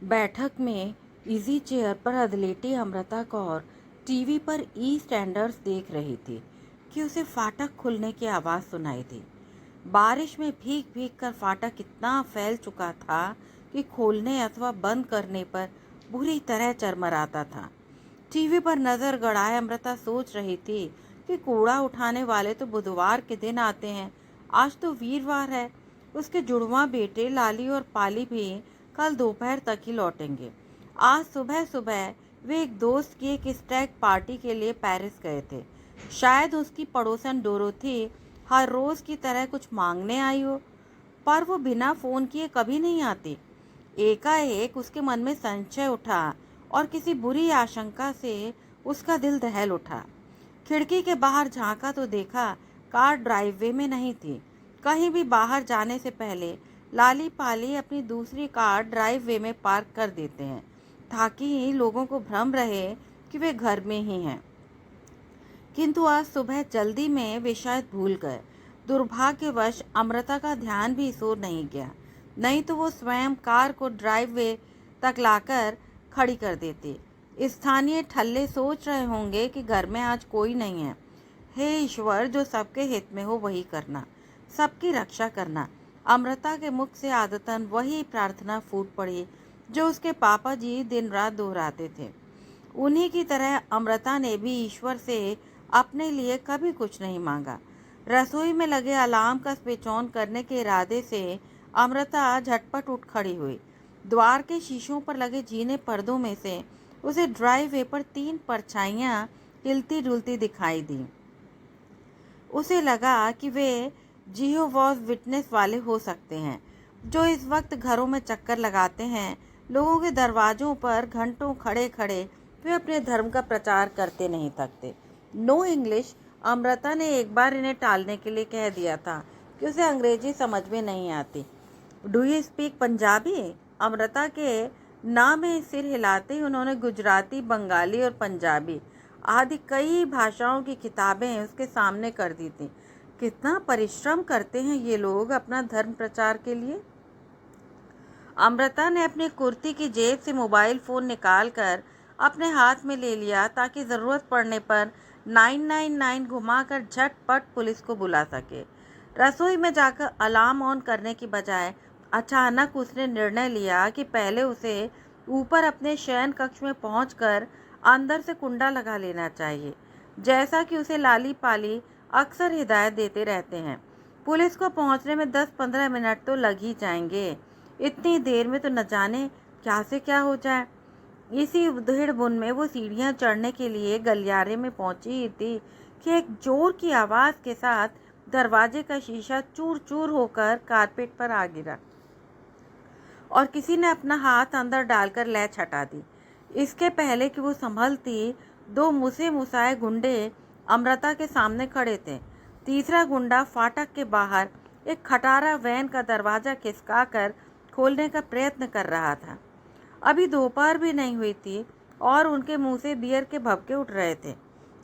बैठक में easy chair पर अधलेटी अमृता कौर टीवी पर ई स्टैंडर्ड्स देख रही थी कि उसे फाटक खुलने की आवाज़ सुनाई दी। बारिश में भीग भीग कर फाटक इतना फैल चुका था कि खोलने अथवा बंद करने पर बुरी तरह चरमराता था। टीवी पर नज़र गड़ाए अमृता सोच रही थी कि कूड़ा उठाने वाले तो बुधवार के दिन आते हैं, आज तो वीरवार है। उसके जुड़वां बेटे लाली और पाली भी कल दोपहर तक ही लौटेंगे। आज सुबह सुबह वे एक दोस्त की एक स्टैग पार्टी के लिए पेरिस गए थे। शायद उसकी पड़ोसन डोरोथी हर रोज़ की तरह कुछ मांगने आई हो, पर वो बिना फ़ोन किए कभी नहीं आती। एकाएक उसके मन में संशय उठा और किसी बुरी आशंका से उसका दिल दहल उठा। खिड़की के बाहर झांका तो देखा कार ड्राइववे में नहीं थी। कहीं भी बाहर जाने से पहले लाली पाली अपनी दूसरी कार ड्राइववे में पार्क कर देते हैं ताकि लोगों को भ्रम रहे कि वे घर में ही हैं। किंतु आज सुबह जल्दी में वे शायद भूल गए। दुर्भाग्यवश अमृता का ध्यान भी इस ओर नहीं गया, नहीं तो वो स्वयं कार को ड्राइववे तक लाकर खड़ी कर देती। स्थानीय ठल्ले सोच रहे होंगे कि घर में आज कोई नहीं है। हे ईश्वर, जो सबके हित में हो वही करना, सबकी रक्षा करना। अमृता के मुख से आदतन वही प्रार्थना फूट पड़ी जो उसके पापा जी दिन रात दोहराते थे। उन्हीं की तरह अमृता ने भी ईश्वर से अपने लिए कभी कुछ नहीं मांगा। रसोई में लगे अलार्म का स्विच ऑन करने के इरादे से अमृता झटपट उठ खड़ी हुई। द्वार के शीशों पर लगे जीने पर्दों में से उसे ड्राइववे पर 3 परछाइयाँ हिलती डुलती दिखाई दी। उसे लगा कि वे जिहोवास विटनेस वाले हो सकते हैं, जो इस वक्त घरों में चक्कर लगाते हैं। लोगों के दरवाजों पर घंटों खड़े खड़े वे अपने धर्म का प्रचार करते नहीं थकते। No English. अमृता ने एक बार इन्हें टालने के लिए कह दिया था कि उसे अंग्रेजी समझ में नहीं आती। Do you speak Punjabi? Amrita के ना में सिर हिलाते ही उन्होंने गुजराती, बंगाली और पंजाबी आदि कई भाषाओं की किताबें उसके सामने कर दी थी। कितना परिश्रम करते हैं ये लोग अपना धर्म प्रचार के लिए। अमृता ने अपनी कुर्ती की जेब से मोबाइल फ़ोन निकालकर अपने हाथ में ले लिया ताकि ज़रूरत पड़ने पर 999 घुमाकर झटपट पुलिस को बुला सके। रसोई में जाकर अलार्म ऑन करने की बजाय अचानक उसने निर्णय लिया कि पहले उसे ऊपर अपने शयन कक्ष में पहुंचकर अंदर से कुंडा लगा लेना चाहिए, जैसा कि उसे लाली पाली अक्सर हिदायत देते रहते हैं। पुलिस को पहुंचने में 10-15 मिनट तो लग ही जाएंगे। इतनी देर में तो न जाने क्या से क्या हो जाए। इसी उधेड़-बुन में वो सीढ़ियां चढ़ने के लिए गलियारे में पहुंची ही थी कि एक जोर की आवाज़ के साथ दरवाजे का शीशा चूर चूर होकर कारपेट पर आ गिरा और किसी ने अपना हाथ अंदर डालकर लैच हटा दी। इसके पहले कि वो संभलती, 2 मुसे मुसाए गुंडे अमृता के सामने खड़े थे। तीसरा गुंडा फाटक के बाहर एक खटारा वैन का दरवाज़ा खिसकाकर खोलने का प्रयत्न कर रहा था। अभी दोपहर भी नहीं हुई थी और उनके मुंह से बियर के भभके उठ रहे थे।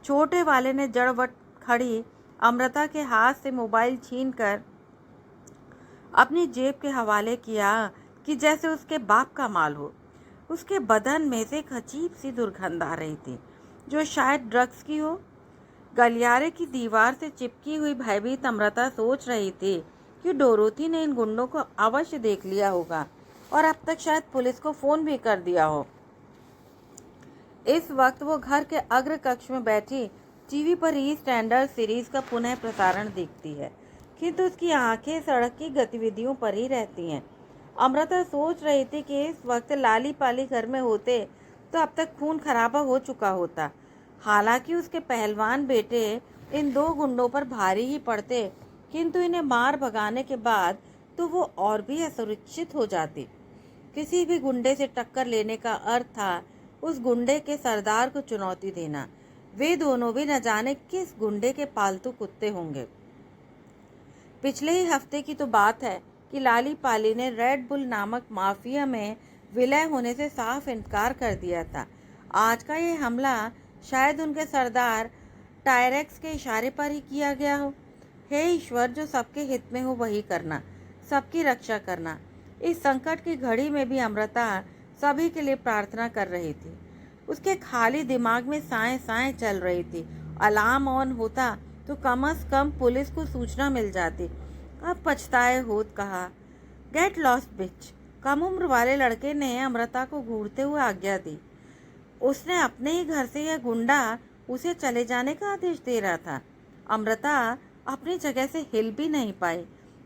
छोटे वाले ने जड़वट खड़ी अमृता के हाथ से मोबाइल छीनकर अपनी जेब के हवाले किया कि जैसे उसके बाप का माल हो। उसके बदन में से एक अजीब सी दुर्गंध आ रही थी, जो शायद ड्रग्स की हो। गलियारे की दीवार से चिपकी हुई भयभीत अमृता सोच रही थी कि डोरोथी ने इन गुंडों को अवश्य देख लिया होगा और अब तक शायद पुलिस को फ़ोन भी कर दिया हो। इस वक्त वो घर के अग्र कक्ष में बैठी टीवी पर ई स्टैंडर्ड सीरीज का पुनः प्रसारण देखती है, किंतु उसकी आंखें सड़क की गतिविधियों पर ही रहती हैं। अमृता सोच रही थी कि इस वक्त लाली पाली घर में होते तो अब तक खून खराबा हो चुका होता। हालांकि उसके पहलवान बेटे इन 2 गुंडों पर भारी ही पड़ते, किंतु इन्हें मार भगाने के बाद तो वो और भी असुरक्षित हो जाती। किसी भी गुंडे से टक्कर लेने का अर्थ था उस गुंडे के सरदार को चुनौती देना। वे दोनों भी न जाने किस गुंडे के पालतू कुत्ते होंगे। पिछले ही हफ्ते की तो बात है कि लाली पाली ने रेड बुल नामक माफिया में विलय होने से साफ इनकार कर दिया था। आज का ये हमला शायद उनके सरदार टायरेक्स के इशारे पर ही किया गया हो। हे ईश्वर, जो सबके हित में हो वही करना, सबकी रक्षा करना। इस संकट की घड़ी में भी अमृता सभी के लिए प्रार्थना कर रही थी। उसके खाली दिमाग में साएं साएं चल रही थी। अलार्म ऑन होता तो कम से कम पुलिस को सूचना मिल जाती। अब पछताए होत कहा, गेट लॉस्ट बिच। कम उम्र वाले लड़के ने अमृता को घूरते हुए आज्ञा दी। उसने अपने ही घर से यह गुंडा उसे चले जाने का आदेश दे रहा था। अमृता अपनी जगह से हिल भी नहीं पाई।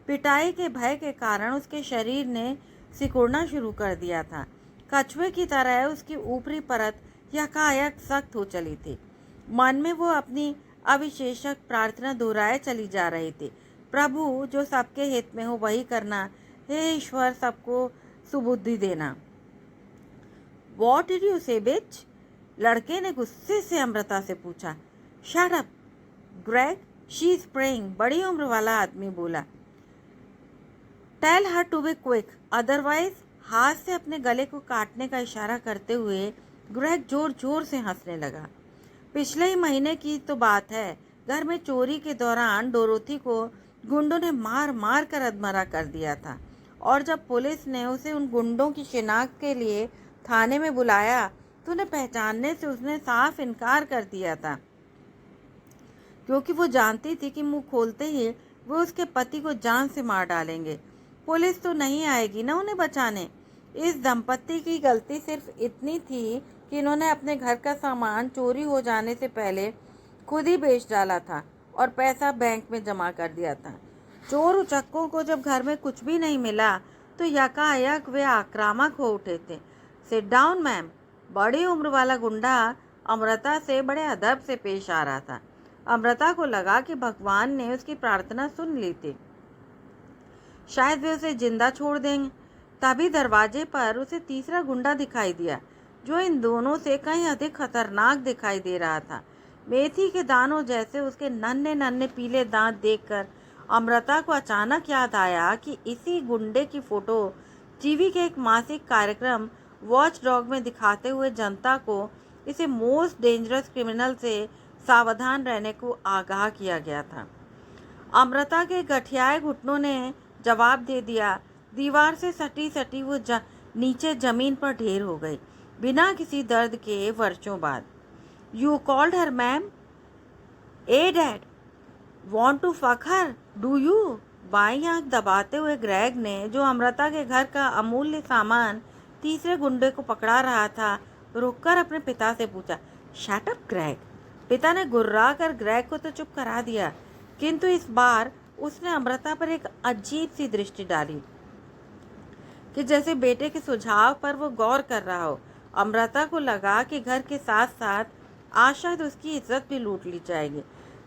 पिटाई के भय के कारण उसके शरीर ने सिकुड़ना शुरू कर दिया था। कछुए की तरह उसकी ऊपरी परत यकायक सख्त हो चली थी। मन में वो अपनी अविशेषक प्रार्थना दोहराए चली जा रही थी, प्रभु जो सबके हित में हो वही करना, हे ईश्वर सबको सुबुद्धि देना। What did you say, bitch? लड़के ने गुस्से से अमृता से पूछा। Shut up, Greg, she is praying। बड़ी उम्र वाला आदमी बोला। Tell her to be quick, otherwise। हाथ से अपने गले को काटने का इशारा करते हुए ग्रेग जोर जोर से हंसने लगा। पिछले ही महीने की तो बात है, घर में चोरी के दौरान डोरोथी को गुंडों ने मार मार कर अधमरा कर दिया था, और जब पुलिस ने उसे उन गुंडों की शिनाख्त के लिए थाने में बुलाया तो उन्हें पहचानने से उसने साफ इनकार कर दिया था, क्योंकि वो जानती थी कि मुंह खोलते ही वो उसके पति को जान से मार डालेंगे। पुलिस तो नहीं आएगी ना उन्हें बचाने। इस दंपत्ति की गलती सिर्फ इतनी थी कि इन्होंने अपने घर का सामान चोरी हो जाने से पहले खुद ही बेच डाला था और पैसा बैंक में जमा कर दिया था। चोर उचक्कों को जब घर में कुछ भी नहीं मिला तो यकायक वे आक्रामक हो उठे थे। Sit down ma'am. बड़ी उम्र वाला गुंडा अमृता से बड़े अदब से पेश आ रहा था। अमृता को लगा कि भगवान ने उसकी प्रार्थना सुन ली थी, शायद वे उसे जिंदा छोड़ देंगे। तभी दरवाजे पर उसे तीसरा गुंडा दिखाई दिया, जो इन दोनों से कहीं अधिक खतरनाक दिखाई दे रहा था। मेथी के दानों जैसे उसके नन्हे नन्हे पीले दांत देखकर अमृता को अचानक याद आया कि इसी गुंडे की फोटो टीवी के एक मासिक कार्यक्रम वॉच डॉग में दिखाते हुए जनता को इसे मोस्ट डेंजरस क्रिमिनल से सावधान रहने को आगाह किया गया था। अमृता के गठियाए घुटनों ने जवाब दे दिया। दीवार से सटी सटी वो नीचे जमीन पर ढेर हो गई, बिना किसी दर्द के वर्षों बाद। You called her ma'am? A dad, want to fuck her, do you? बाईं आंख दबाते हुए ग्रेग ने, जो अमृता के घर का अमूल्य सामान तीसरे गुंडे को पकड़ा रहा था, रुककर अपने पिता से पूछा। Shut up Greg. पिता ने गुर्रा कर ग्रेग को तो चुप करा दिया, किंतु इस बार उसने अमृता पर एक अजीब सी दृष्टि डाली कि जैसे बेटे के सुझाव पर वो गौर कर रहा हो। अमृता को लगा कि घर के साथ साथ आज शायद उसकी इज्जत भी लूट ली जाएगी।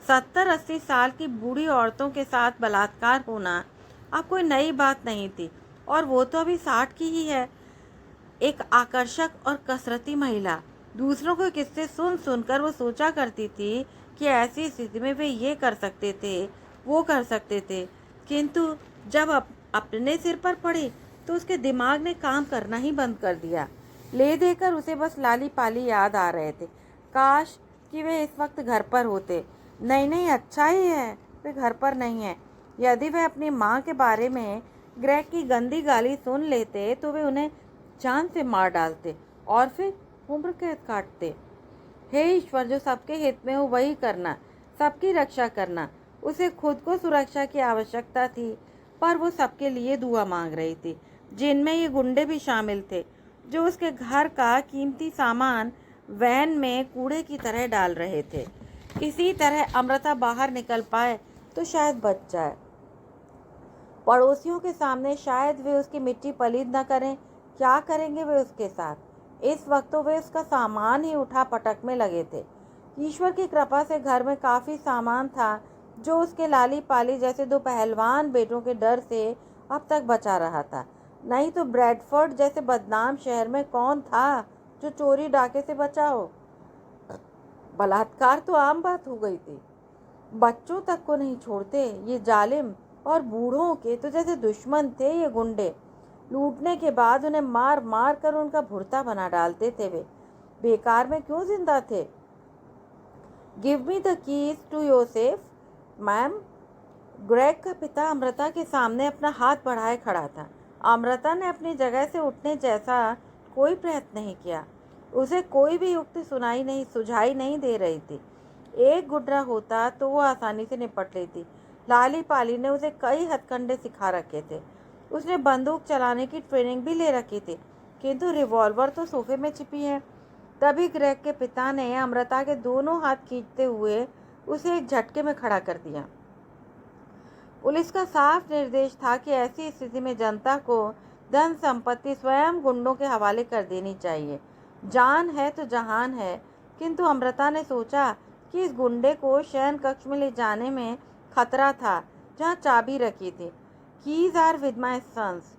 70-80 साल की बूढ़ी औरतों के साथ बलात्कार होना अब कोई नई बात नहीं थी, और वो तो अभी 60 की ही है। एक आकर्षक और कसरती महिला। दूसरों के किस्से सुन सुनकर वो सोचा करती थी कि ऐसी स्थिति में वे ये कर सकते थे, वो कर सकते थे, किंतु जब अपने सिर पर पड़े तो उसके दिमाग ने काम करना ही बंद कर दिया। ले देकर उसे बस लाली पाली याद आ रहे थे। काश कि वे इस वक्त घर पर होते। नहीं, अच्छा ही है वे घर पर नहीं है। यदि वे अपनी माँ के बारे में ग्रेग की गंदी गाली सुन लेते तो वे उन्हें जान से मार डालते और फिर उम्र कैद काटते। हे ईश्वर, जो सबके हित में हो वही करना, सबकी रक्षा करना। उसे खुद को सुरक्षा की आवश्यकता थी, पर वो सबके लिए दुआ मांग रही थी, जिनमें ये गुंडे भी शामिल थे, जो उसके घर का कीमती सामान वैन में कूड़े की तरह डाल रहे थे। किसी तरह अमृता बाहर निकल पाए तो शायद बच जाए। पड़ोसियों के सामने शायद वे उसकी मिट्टी पलीद न करें। क्या करेंगे वे उसके साथ? इस वक्त तो वे उसका सामान ही उठा पटक में लगे थे। ईश्वर की कृपा से घर में काफ़ी सामान था, जो उसके लाली पाली जैसे दो पहलवान बेटों के डर से अब तक बचा रहा था। नहीं तो ब्रैडफोर्ड जैसे बदनाम शहर में कौन था जो चोरी डाके से बचा हो। बलात्कार तो आम बात हो गई थी। बच्चों तक को नहीं छोड़ते ये जालिम, और बूढ़ों के तो जैसे दुश्मन थे ये गुंडे। लूटने के बाद उन्हें मार मार कर उनका भुर्ता बना डालते थे। वे बेकार में क्यों जिंदा थे? Give me the keys to yourself ma'am. Greg का पिता अमृता के सामने अपना हाथ बढ़ाए खड़ा था। अमृता ने अपनी जगह से उठने जैसा कोई प्रयत्न नहीं किया। उसे कोई भी युक्ति सुझाई नहीं दे रही थी। एक गुड्रा होता तो वो आसानी से निपट लेती। लाली पाली ने उसे कई हथकंडे सिखा रखे थे। उसने बंदूक चलाने की ट्रेनिंग भी ले रखी थी, किंतु रिवॉल्वर तो सोफे में छिपी है। तभी ग्रेग के पिता ने अमृता के दोनों हाथ खींचते हुए उसे एक झटके में खड़ा कर दिया। पुलिस का साफ निर्देश था कि ऐसी स्थिति में जनता को धन संपत्ति स्वयं गुंडों के हवाले कर देनी चाहिए। जान है तो जहान है। किंतु अमृता ने सोचा कि इस गुंडे को शयन कक्ष में ले जाने में खतरा था, जहाँ चाबी रखी थी। Keys are with my sons.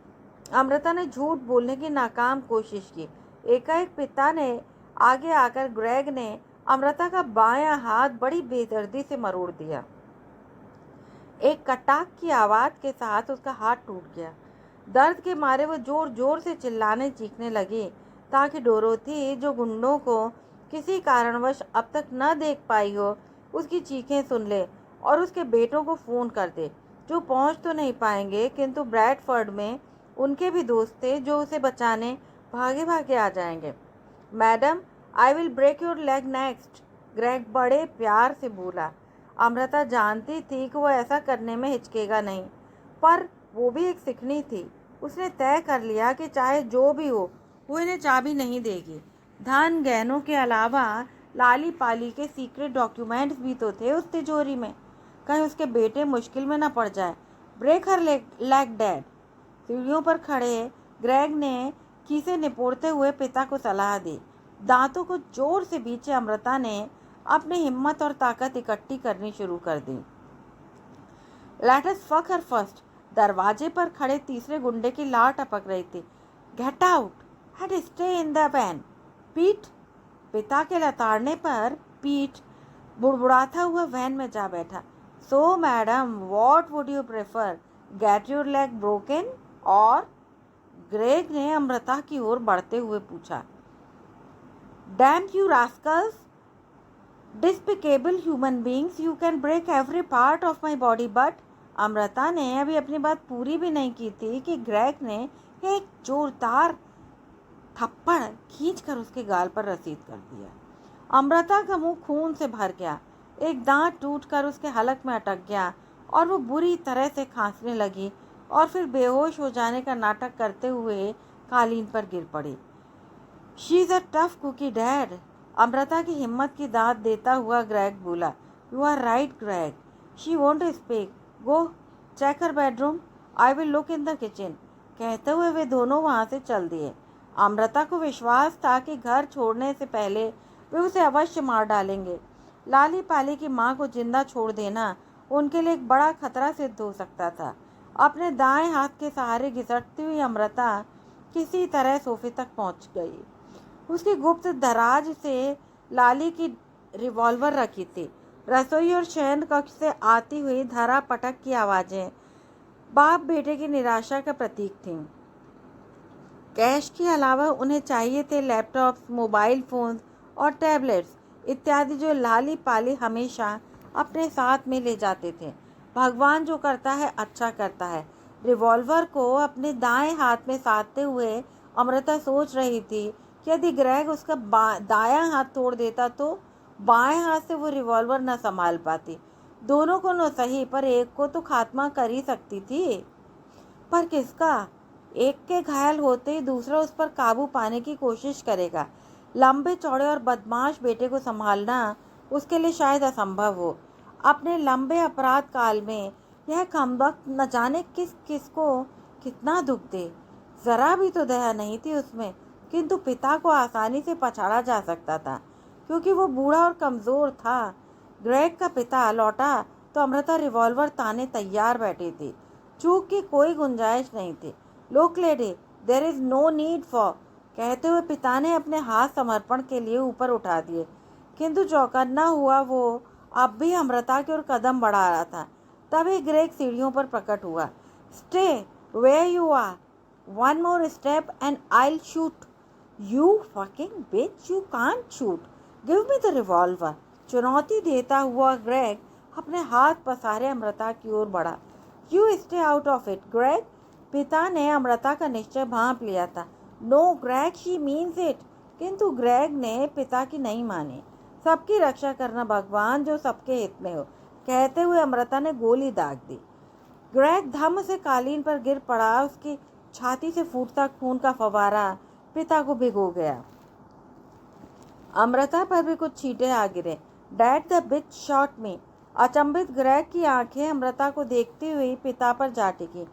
Amrita ने झूठ बोलने की नाकाम कोशिश की। एकाएक पिता ने आगे आकर ग्रेग ने अमृता का बायां हाथ बड़ी बेदर्दी से मरोड़ दिया। एक कटाक की आवाज के साथ उसका हाथ टूट गया। दर्द के मारे वो जोर जोर से चिल्लाने चीखने लगी, ताकि डोरोथी, जो गुंडों को किसी कारणवश अब तक न देख पाई हो, उसकी चीखें सुन ले और उसके बेटों को फ़ोन कर दे, जो पहुंच तो नहीं पाएंगे, किंतु ब्रैडफोर्ड में उनके भी दोस्त थे जो उसे बचाने भागे भागे आ जाएंगे। Madam, I will break your leg next, Greg बड़े प्यार से बोला। अमृता जानती थी कि वो ऐसा करने में हिचकेगा नहीं, पर वो भी एक सिकनी थी। उसने तय कर लिया कि चाहे जो भी हो, वो इन्हें चाबी नहीं देगी। धन गहनों के अलावा लाली पाली के सीक्रेट डॉक्यूमेंट्स भी तो थे उस तिजोरी में। कहीं उसके बेटे मुश्किल में न पड़ जाए। Break her leg dad. सीढ़ियों पर खड़े ग्रेग ने कीसे निपोड़ते हुए पिता को सलाह दी। दांतों को जोर से बीचे अमृता ने अपनी हिम्मत और ताकत इकट्ठी करनी शुरू कर दी। लेट अस फक हर फर्स्ट। दरवाजे पर खड़े तीसरे गुंडे की लार टपक रही थी। Get out and stay in the van. Pete. पिता के लताड़ने पर पीट बुड़बुड़ाता हुआ वैन में जा बैठा। So madam, what would you prefer, get your leg broken or? Greg ने अमृता की ओर बढ़ते हुए पूछा। Damn you rascals, despicable human beings, you can break every part of my body but. Amrita ने अभी अपनी बात पूरी भी नहीं की थी कि ग्रेग ने एक जोरदार थप्पड़ खींचकर उसके गाल पर रसीद कर दिया। अमृता का मुंह खून से भर गया। एक दांत टूटकर उसके हलक में अटक गया और वो बुरी तरह से खांसने लगी और फिर बेहोश हो जाने का नाटक करते हुए कालीन पर गिर पड़ी। She is a tough cookie dad. Amrita की हिम्मत की दाद देता हुआ ग्रेग बोला। You are right Greg, she won't speak, go check her bedroom, I will look in the kitchen. कहते हुए वे दोनों वहाँ से चल दिए। अमृता को विश्वास था कि घर छोड़ने से पहले वे उसे अवश्य मार डालेंगे। लाली पाली की माँ को जिंदा छोड़ देना उनके लिए एक बड़ा खतरा सिद्ध हो सकता था। अपने दाएं हाथ के सहारे घिसटती हुई अमृता किसी तरह सोफे तक पहुंच गई। उसकी गुप्त दराज से लाली की रिवॉल्वर रखी थी। रसोई और शयन कक्ष से आती हुई धरा पटक की आवाजें बाप बेटे की निराशा का प्रतीक थीं। कैश के अलावा उन्हें चाहिए थे लैपटॉप्स, मोबाइल फोन्स और टैबलेट्स इत्यादि, जो लाली पाली हमेशा अपने साथ में ले जाते थे। भगवान जो करता है अच्छा करता है। रिवॉल्वर को अपने दाएं हाथ में साधते हुए अमृता सोच रही थी कि यदि ग्रेग उसका दायां हाथ तोड़ देता तो बाएं हाथ से वो रिवॉल्वर न संभाल पाती। दोनों को न सही, पर एक को तो खात्मा कर ही सकती थी। पर किसका? एक के घायल होते ही दूसरा उस पर काबू पाने की कोशिश करेगा। लंबे चौड़े और बदमाश बेटे को संभालना उसके लिए शायद असंभव हो। अपने लंबे अपराध काल में यह कमबख्त न जाने किस किस को कितना दुख दे। जरा भी तो दया नहीं थी उसमें। किंतु पिता को आसानी से पछाड़ा जा सकता था, क्योंकि वो बूढ़ा और कमज़ोर था। ग्रेग का पिता लौटा तो अमृता रिवॉल्वर ताने तैयार बैठी थी। चूक की कोई गुंजाइश नहीं थी। Look lady, there is no need for, कहते हुए पिता ने अपने हाथ समर्पण के लिए ऊपर उठा दिए। किंतु चौकन्ना हुआ वो अब भी अमृता की ओर कदम बढ़ा रहा था। तभी ग्रेग सीढ़ियों पर प्रकट हुआ। Stay where you are, one more step and I shoot you fucking bitch, you can't shoot, give me the revolver. चुनौती देता हुआ ग्रेग अपने हाथ पसारे अमृता की ओर बढ़ा। You stay out of it Greg. पिता ने अमृता का निश्चय भांप लिया था। No Greg, she means it. किंतु ग्रेग ने पिता की नहीं मानी। सबकी रक्षा करना भगवान, जो सबके हित में हो, कहते हुए अमृता ने गोली दाग दी। ग्रेग धम्म से कालीन पर गिर पड़ा। उसकी छाती से फूटता खून का फवारा पिता को भिगो गया। अमृता पर भी कुछ छींटे आ गिरे। डैड, द बिच शॉट मी। अचंभित ग्रेग की आंखें अमृता को देखती हुई पिता पर जा टिकी।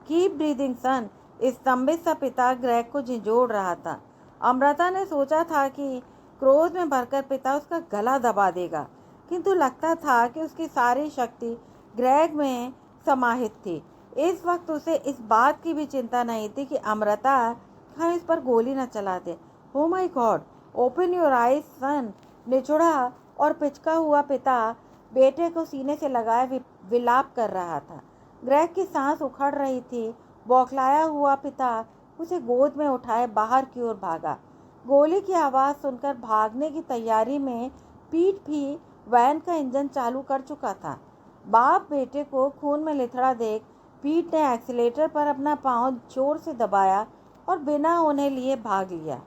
कीप ब्रीदिंग सन। स्तंभित सा पिता ग्रेग को झिंझोड़ रहा था। अमृता ने सोचा था कि क्रोध में भरकर पिता उसका गला दबा देगा, किंतु लगता था कि उसकी सारी शक्ति ग्रेग में समाहित थी। इस वक्त उसे इस बात की भी चिंता नहीं थी कि अमृता कहीं इस पर गोली न चला दे। Oh my God, open your eyes son. निचुड़ा और पिचका हुआ पिता बेटे को सीने से लगाए विलाप कर रहा था। ग्रेग की सांस उखड़ रही थी। बौखलाया हुआ पिता उसे गोद में उठाए बाहर की ओर भागा। गोली की आवाज़ सुनकर भागने की तैयारी में पीट भी वैन का इंजन चालू कर चुका था। बाप बेटे को खून में लिथड़ा देख पीट ने एक्सीलेटर पर अपना पांव जोर से दबाया और बिना उन्हें लिए भाग लिया।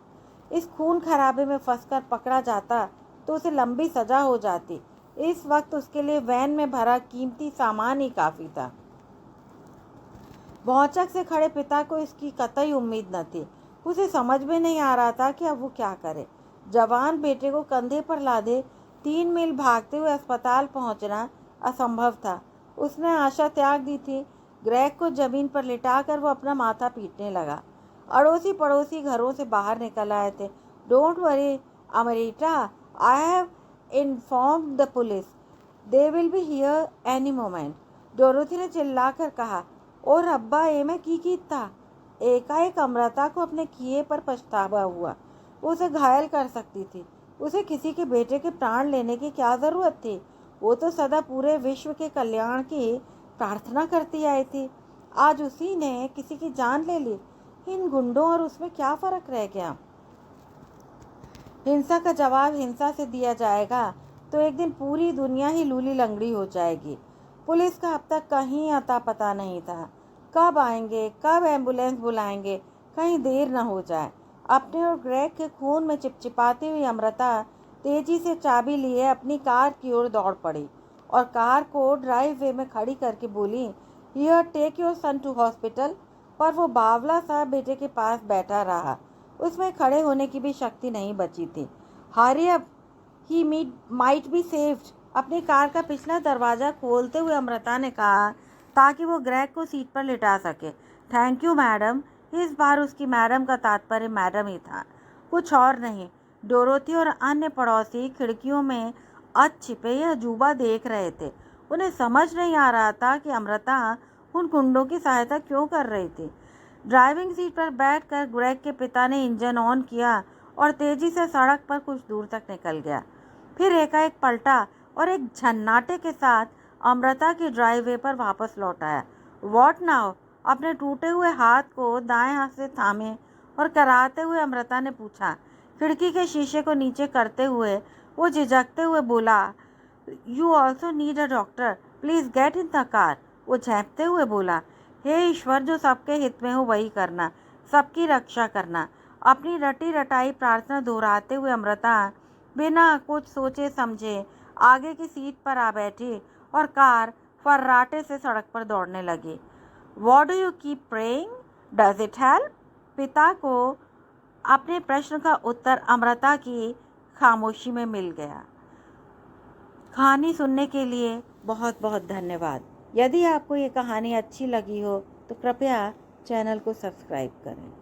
इस खून खराबे में फंसकर पकड़ा जाता तो उसे लंबी सजा हो जाती। इस वक्त उसके लिए वैन में भरा कीमती सामान ही काफ़ी था। भौचक से खड़े पिता को इसकी कतई उम्मीद न थी। उसे समझ में नहीं आ रहा था कि अब वो क्या करे। जवान बेटे को कंधे पर लादे 3 मील भागते हुए अस्पताल पहुंचना असंभव था। उसने आशा त्याग दी थी। ग्रेग को जमीन पर लिटाकर वो अपना माथा पीटने लगा। अड़ोसी पड़ोसी घरों से बाहर निकल आए थे। Don't worry Amrita, I have informed the police, they will be here any moment. Dorothy ने चिल्लाकर कहा। और अब्बा, ये मैं की कीता। एकाएक अमृता को अपने किए पर पछतावा हुआ। वो उसे घायल कर सकती थी। उसे किसी के बेटे के प्राण लेने की क्या ज़रूरत थी। वो तो सदा पूरे विश्व के कल्याण की प्रार्थना करती आई थी। आज उसी ने किसी की जान ले ली। इन गुंडों और उसमें क्या फ़र्क रह गया। हिंसा का जवाब हिंसा से दिया जाएगा तो एक दिन पूरी दुनिया ही लूली लंगड़ी हो जाएगी। पुलिस का अब तक कहीं अता पता नहीं था। कब आएंगे, कब एम्बुलेंस बुलाएंगे, कहीं देर न हो जाए। अपने और ग्रेग के खून में चिपचिपाती हुई अमृता तेजी से चाबी लिए अपनी कार की ओर दौड़ पड़ी और कार को ड्राइव वे में खड़ी करके बोली, here, take your son to hospital. पर वो बावला सा बेटे के पास बैठा रहा। उसमें खड़े होने की भी शक्ति नहीं बची थी। Hurry up, he might be saved. अपनी कार का पिछला दरवाज़ा खोलते हुए अमृता ने कहा ताकि वो ग्रेग को सीट पर लिटा सके। Thank you madam. इस बार उसकी मैडम का तात्पर्य मैडम ही था, कुछ और नहीं। डोरोथी और अन्य पड़ोसी खिड़कियों में छिपे यह अजूबा देख रहे थे। उन्हें समझ नहीं आ रहा था कि अमृता उन गुंडों की सहायता क्यों कर रही थी। ड्राइविंग सीट पर बैठकर ग्रेग के पिता ने इंजन ऑन किया और तेजी से सड़क पर कुछ दूर तक निकल गया। फिर एकाएक पलटा और एक झन्नाटे के साथ अमृता की ड्राइववे पर वापस लौट आया। What now? अपने टूटे हुए हाथ को दाएं हाथ से थामे और कराते हुए अमृता ने पूछा। खिड़की के शीशे को नीचे करते हुए वो झिझकते हुए बोला, you also need a doctor, please get in the car. वो झेंपते हुए बोला, हे ईश्वर, जो सबके हित में हो वही करना, सबकी रक्षा करना। अपनी रटी रटाई प्रार्थना दोहराते हुए अमृता बिना कुछ सोचे समझे आगे की सीट पर आ बैठी और कार फर्राटे से सड़क पर दौड़ने लगी। What do you keep praying? Does it help? पिता को अपने प्रश्न का उत्तर अमृता की खामोशी में मिल गया। कहानी सुनने के लिए बहुत बहुत धन्यवाद। यदि आपको ये कहानी अच्छी लगी हो तो कृपया चैनल को सब्सक्राइब करें।